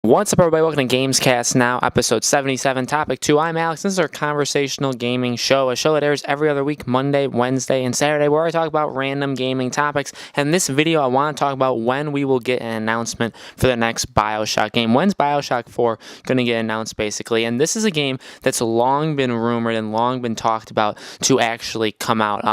What's up, everybody? Welcome to Gamescast now, episode 77, topic 2. I'm Alex. This is our conversational gaming show, a show that airs every other week, Monday, Wednesday, and Saturday, where I talk about random gaming topics. And in this video, I want to talk about when we will get an announcement for the next Bioshock game. When's Bioshock 4 going to get announced, basically? And this is a game that's long been rumored and long been talked about to actually come out.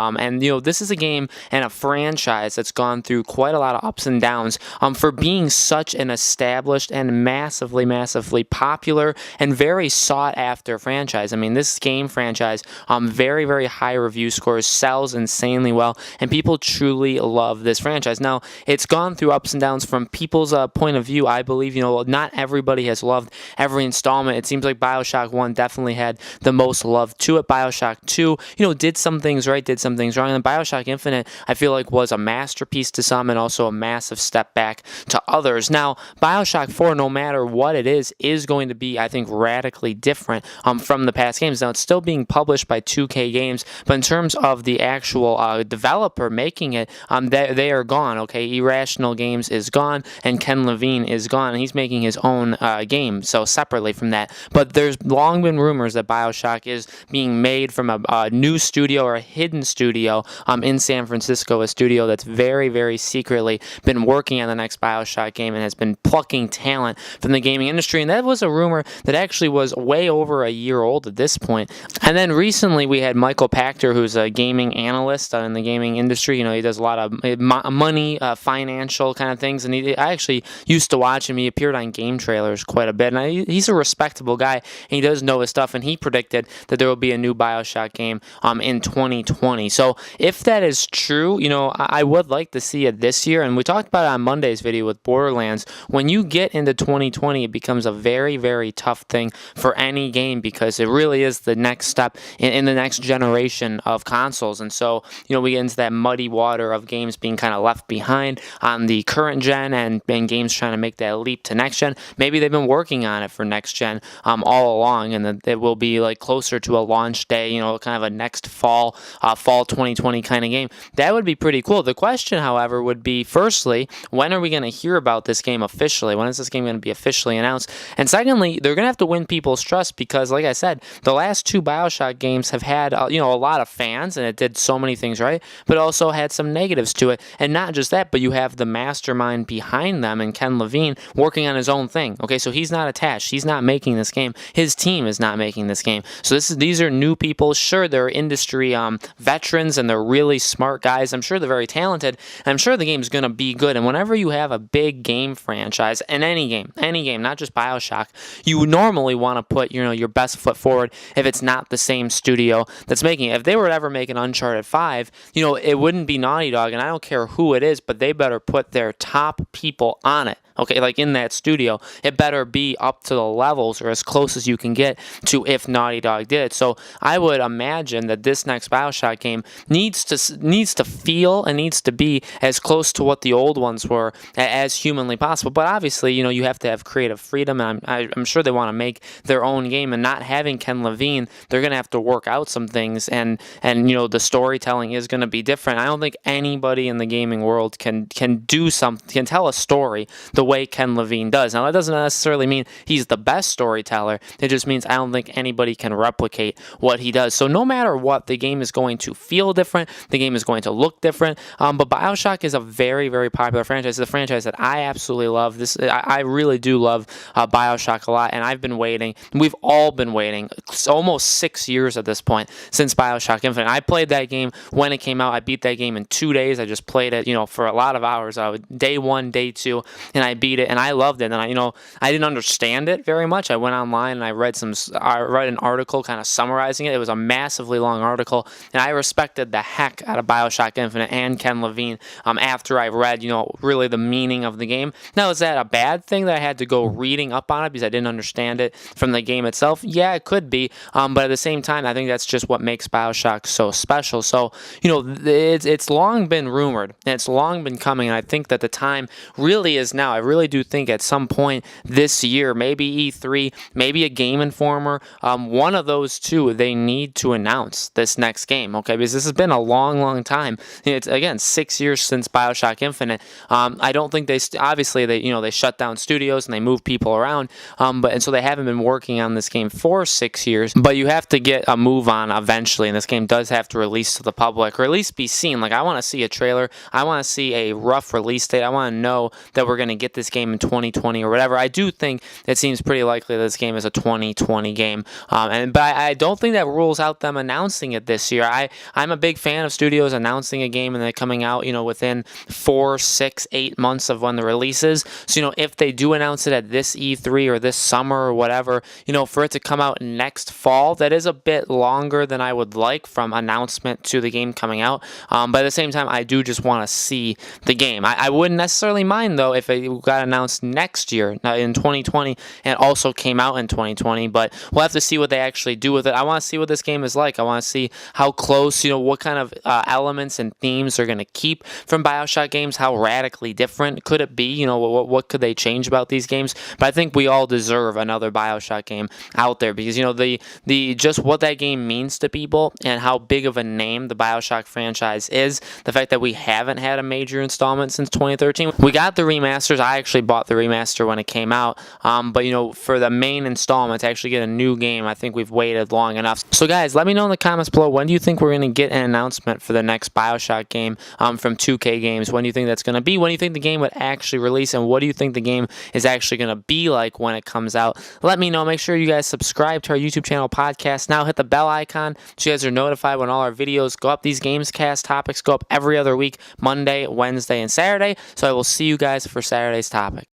This is a game and a franchise that's gone through quite a lot of ups and downs for being such an established and massively popular and very sought after franchise. I mean, this game franchise, very high review scores, sells insanely well, and people truly love this franchise. Now, it's gone through ups and downs from people's point of view. I believe, not everybody has loved every installment. It seems like Bioshock 1 definitely had the most love to it. Bioshock 2, did some things right, did some things wrong. And Bioshock Infinite, I feel like, was a masterpiece to some and also a massive step back to others. Now, Bioshock 4, no matter what it is going to be, I think, radically different from the past games. Now, it's still being published by 2K Games, but in terms of the actual developer making it, they are gone, okay? Irrational Games is gone, and Ken Levine is gone, and he's making his own game, so separately from that. But there's long been rumors that Bioshock is being made from a new studio or a hidden studio in San Francisco, a studio that's very secretly been working on the next Bioshock game and has been plucking talent from the gaming industry. And that was a rumor that actually was way over a year old at this point. And then recently we had Michael Pachter, who's a gaming analyst in the gaming industry. He does a lot of money, financial kind of things. And I actually used to watch him. He appeared on game trailers quite a bit. And he's a respectable guy, and he does know his stuff. And he predicted that there will be a new Bioshock game in 2020. So if that is true, I would like to see it this year. And we talked about it on Monday's video with Borderlands. When you get into 2020, it becomes a very tough thing for any game because it really is the next step in the next generation of consoles. And so, we get into that muddy water of games being kind of left behind on the current gen and games trying to make that leap to next gen. Maybe they've been working on it for next gen all along, and that it will be like closer to a launch day, kind of a next fall 2020 kind of game. That would be pretty cool. The question, however, would be, firstly, when are we going to hear about this game officially? When is this game going to be officially announced? And secondly, they're going to have to win people's trust because, like I said, the last two Bioshock games have had, a lot of fans, and it did so many things right, but also had some negatives to it. And not just that, but you have the mastermind behind them and Ken Levine working on his own thing. Okay, so he's not attached. He's not making this game. His team is not making this game. So these are new people. Sure, they're industry veterans, and they're really smart guys. I'm sure they're very talented. And I'm sure the game's going to be good. And whenever you have a big game franchise, and any game, not just Bioshock, you normally want to put your best foot forward if it's not the same studio that's making it. If they were to ever make an Uncharted 5, it wouldn't be Naughty Dog, and I don't care who it is, but they better put their top people on it. Okay, like in that studio, it better be up to the levels or as close as you can get to if Naughty Dog did. So I would imagine that this next Bioshock game needs to feel and needs to be as close to what the old ones were as humanly possible. But obviously, you have to have creative freedom, and I'm sure they want to make their own game. And not having Ken Levine, they're going to have to work out some things, and the storytelling is going to be different. I don't think anybody in the gaming world can tell a story the way Ken Levine does. Now, that doesn't necessarily mean he's the best storyteller. It just means I don't think anybody can replicate what he does. So no matter what, the game is going to feel different. The game is going to look different. But Bioshock is a very popular franchise. It's a franchise that I absolutely love. I really do love Bioshock a lot, and I've been waiting. We've all been waiting almost 6 years at this point since Bioshock Infinite. I played that game when it came out. I beat that game in 2 days. I just played it, for a lot of hours. Day 1, day 2, and I beat it, and I loved it. And I didn't understand it very much. I went online and I read an article kind of summarizing it. It was a massively long article, and I respected the heck out of Bioshock Infinite and Ken Levine after I read, really the meaning of the game. Now, is that a bad thing that I had to go reading up on it because I didn't understand it from the game itself? Yeah, it could be, but at the same time, I think that's just what makes Bioshock so special. So, it's long been rumored, and it's long been coming, and I think that the time really is now. really do think at some point this year, maybe E3, maybe a Game Informer, one of those two, they need to announce this next game, okay? Because this has been a long time. It's, again, 6 years since Bioshock Infinite. I don't think obviously they shut down studios and they move people around, and so they haven't been working on this game for 6 years. But you have to get a move on eventually, and this game does have to release to the public, or at least be seen. Like, I want to see a trailer. I want to see a rough release date. I want to know that we're going to get this game in 2020 or whatever. I do think it seems pretty likely that this game is a 2020 game, but I don't think that rules out them announcing it this year. I'm a big fan of studios announcing a game and then coming out, within 4, 6, 8 months of when the release is. So, if they do announce it at this E3 or this summer or whatever, for it to come out next fall, that is a bit longer than I would like from announcement to the game coming out. But at the same time, I do just want to see the game. I wouldn't necessarily mind, though, if it got announced next year, in 2020, and also came out in 2020, but we'll have to see what they actually do with it. I want to see what this game is like. I want to see how close, what kind of elements and themes they're going to keep from Bioshock games. How radically different could it be? What could they change about these games? But I think we all deserve another Bioshock game out there, because the just what that game means to people and how big of a name the Bioshock franchise is. The fact that we haven't had a major installment since 2013. We got the remasters. I actually bought the remaster when it came out, but for the main installment to actually get a new game, I think we've waited long enough. So guys, let me know in the comments below, when do you think we're going to get an announcement for the next Bioshock game from 2K Games? When do you think that's going to be? When do you think the game would actually release? And what do you think the game is actually going to be like when it comes out? Let me know. Make sure you guys subscribe to our YouTube channel Podcast Now. Hit the bell icon so you guys are notified when all our videos go up. These Gamescast topics go up every other week, Monday, Wednesday, and Saturday. So I will see you guys for Saturday's topic.